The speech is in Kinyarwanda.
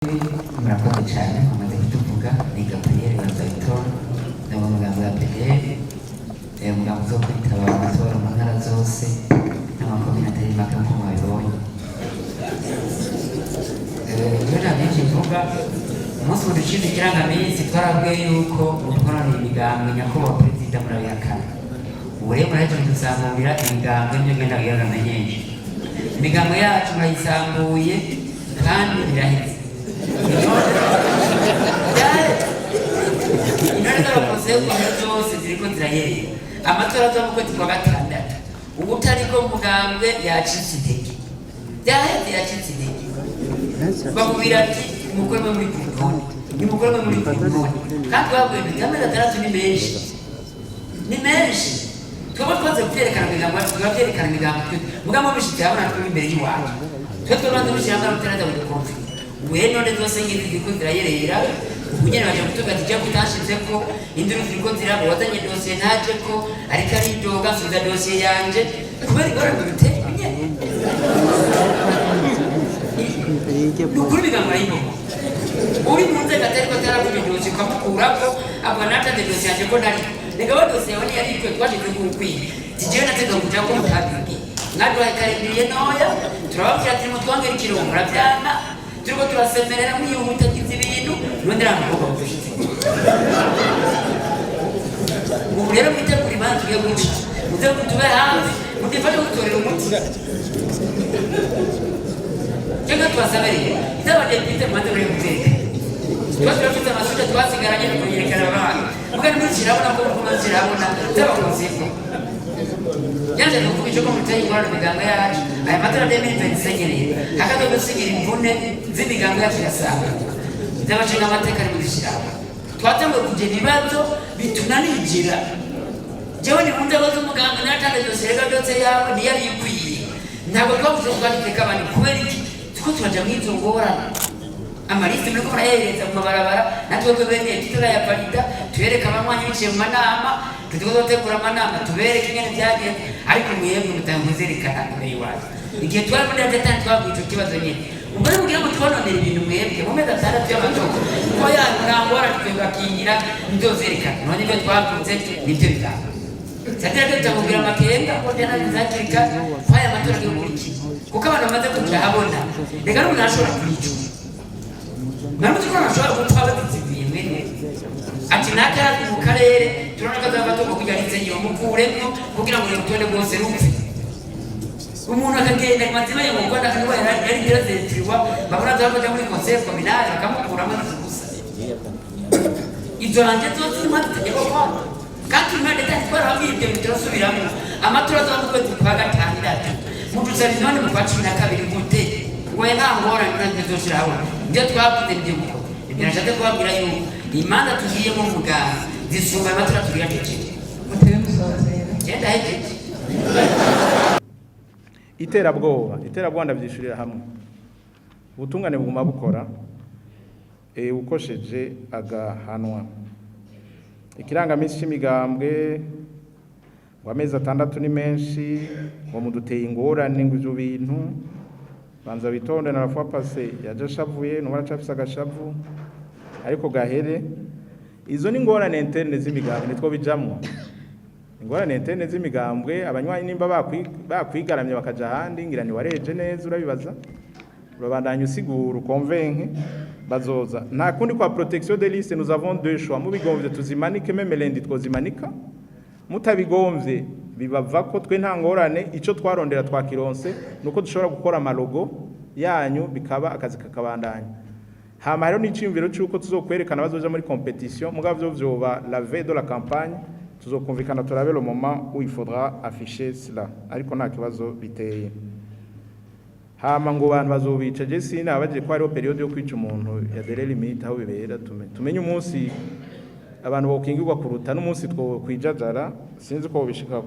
murakoze cyane mumaze kutuvuga ni Gabriel Banzabitor ni umugambi wa PDL umugambi zo kwitaba amatora mu ntara zose n'amakomine atari make nk'uko mwabibonye. Kubera byinshi mvuga umunsi w'udushinzwe ikirangaminsi twarabwiye yuko dukorana imigambi nyakubahwa perezida murabihakana. Ubu rero murahejeje dusambura imigambi niyo ngenda kugaragamenyesha imigambi yacu murayisambuye kandi biraheze. Intore z'abakozi zose ziriko zirayerera amatora zo mu kwezi kwa gatandatu ubu utariko mugambwe yacitse intege byaheze yacitse intege bakubwira ati mukorwe muri kurundi nimukorwe muri kurundi kandi babwiye ngo amezi atandatu ni menshi twaba twaze kuvyerekana imigambo mugambo bishitse abana turi imbere y'iwacu twe tubanza gushyira hamwe n'utaraza muri konflikt ubuhe none zose ngizi ziriko zirayerera ubunyene baje kutuga ati jaku tashize ko induru ziriko zirabo wazanye dosiye ntaje ko ariko ari doga suza dosiye yanje kubera igora mu biteye nukuri bigambo arimo uri mu nzego atari ko ataravuga dosiye ukamukurako abwo natanze dosiye yanje ko nari nega wa dosiye wani yari ikwe twashize ku ukwiye tijewe natega kuja ko mutabibwiye mwaduhaye karindiriye noya turababwira ati mutwongera ikirungo muravyana turiko turasemerera mwihuta kizi ibintu nondera amaboko gushitse ubu rero mwitegura imanza tugiye guca muze kutube hanze mudifashe gutorera umuti cyangwa twasamereye izabadepite mumaze muri muteka tuba turafite amasuka twasigaranye tukuyerekana abantu mugani muzirabona ko muzirabona z'abakonziko yanze nukubice ko muteye ingorane imigambo yacu aya matora demiri nsenyereye hakaza gusigira imvune z'imigambo yacu yasanga z'abashinga amateka ari muzishyiraho twatanguye kugira ibibazo bitunanigira jewe ni mu nzego z'umugambi natanze dosiye rega dosiye yawe niyari ikwiye ntabwo twavuze ko twateka abantu kubera iki tuko turaja mw'izo ngorane amalisi muriko murahereza mu mabarabara natwebwe bene tutarayavalida tubereka abanywanyi biciye mu manama tuzotegura amanama tubereke ingene vyagenze ariko mwebwe mutamuzirikana kure iwacu igihe twari muri atatani twavuye ico kibazo nyene umugore kugira ngo tubononere ibintu mwebwe mu mezi atandatu y'amatora kuko yanangora tukakingira nzozirikana none ibyo twavuze nivyo bitanga satira ko tutakubwira amakenga ko nzakirika kwaya amatora y'umuriki kuko abantu bamaze kugira habona reka n'umuntu ashobora kubica namuzi ko nashobora gupfa baziziviye mwene ati nakarazi mu karere turabona ko azavatorwa kugira ngo insenyero mukuremwo kugira ngo urutonde rwose rupfe umuntu akagenda mazima yo mugwanda akaba yari yarazetiriwa babona azabaja muri conseil communal bakamukuramo gusa izo ranje zose zimwe zitegeko kwanda kandi mwende kandi twarabwiye ibyo biturasubiramo amatora azamukwezi kwa gatandatu mudusaba none mu kwa 12 gute ngo nta ngorane kandi zoshiraho ibyo twavuze ibyo gukora ibyo nashaka kubabwira yuko imanza tugiye mu muganga zisumba amatora tugira tete mutebe musozera genda hejeje iterabwoba ndabyishurira hamwe ubutungane buguma bukora ukosheje agahanwa ikirangaminsi cy'imigambwe ngo amezi 6 ni menshi ngo muduteye ingorane ngo ivyo bintu banza bitonde na rafa pase yaje shavuye no baracafisa agashavu ariko gahere izo ni ngorane interne z'imigambwe nitwo bijamwo ingorane interne z'imigambwe abanywanyi nimba bakwigaramye bakaja handi ngira ni wareje neza urabibaza urabandanya usigura ukonvenke bazoza nta kundi kwa protection de liste nous avons deux choix mubigomvye tuzimanike meme lendi twozimanika mutabigomvye bibava ko twe nta ngorane ico twarondera twakironse nuko dushobora gukora amalogo yanyu bikaba akazi kakabandanya hama rero n'iciyumviro cyuko tuzokwerekana bazoja muri competition mugavyo vyoba la veille de la campagne tuzokumvikana turabe le moment où il faudra afficher cela ariko nta kibazo biteye hama ngo abantu bazobica je sina abaje ko ari periode yo kwica umuntu ya délai limite aho bibera tumenye umunsi abantu bokingirwa kuruta n'umunsi two kwijajara sinzi ko bishika